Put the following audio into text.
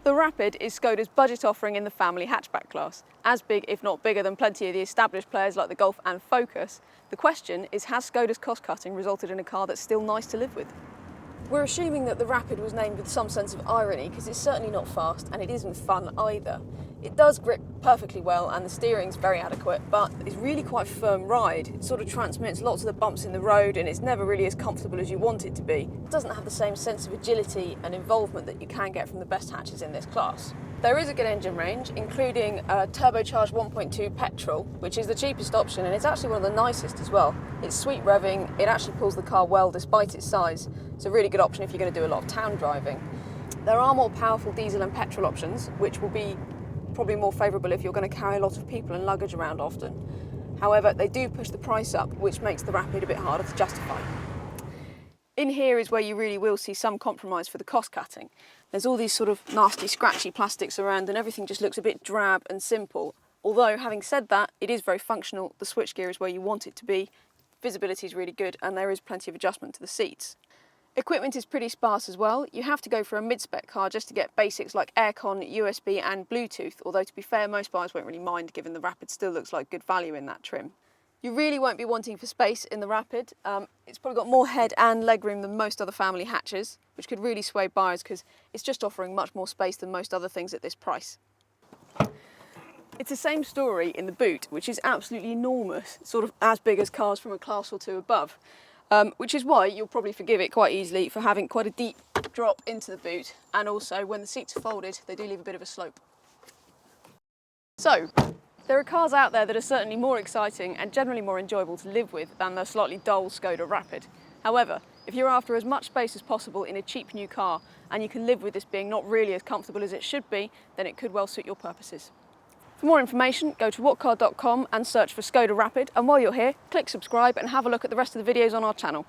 The Rapid is Skoda's budget offering in the family hatchback class. As big, if not bigger, than plenty of the established players like the Golf and Focus. The question is, has Skoda's cost cutting resulted in a car that's still nice to live with? We're assuming that the Rapid was named with some sense of irony because it's certainly not fast and it isn't fun either. It does grip perfectly well and the steering's very adequate, but it's really quite a firm ride. It sort of transmits lots of the bumps in the road and it's never really as comfortable as you want it to be. It doesn't have the same sense of agility and involvement that you can get from the best hatches in this class. There is a good engine range, including a turbocharged 1.2 petrol, which is the cheapest option and it's actually one of the nicest as well. It's sweet revving, it actually pulls the car well despite its size. It's a really good option if you're going to do a lot of town driving. There are more powerful diesel and petrol options, which will be probably more favourable if you're going to carry a lot of people and luggage around often. However, they do push the price up, which makes the Rapid a bit harder to justify. In here is where you really will see some compromise for the cost cutting. There's all these sort of nasty, scratchy plastics around and everything just looks a bit drab and simple. Although, having said that, it is very functional. The switchgear is where you want it to be. Visibility is really good and there is plenty of adjustment to the seats. Equipment is pretty sparse as well. You have to go for a mid-spec car just to get basics like aircon, USB and Bluetooth, although to be fair, most buyers won't really mind given the Rapid still looks like good value in that trim. You really won't be wanting for space in the Rapid. It's probably got more head and legroom than most other family hatches, which could really sway buyers because it's just offering much more space than most other things at this price. It's the same story in the boot, which is absolutely enormous, sort of as big as cars from a class or two above. Which is why you'll probably forgive it quite easily for having quite a deep drop into the boot, and also when the seats are folded they do leave a bit of a slope. So, there are cars out there that are certainly more exciting and generally more enjoyable to live with than the slightly dull Skoda Rapid. However, if you're after as much space as possible in a cheap new car and you can live with this being not really as comfortable as it should be, then it could well suit your purposes. For more information, go to whatcar.com and search for Skoda Rapid, and while you're here, click subscribe and have a look at the rest of the videos on our channel.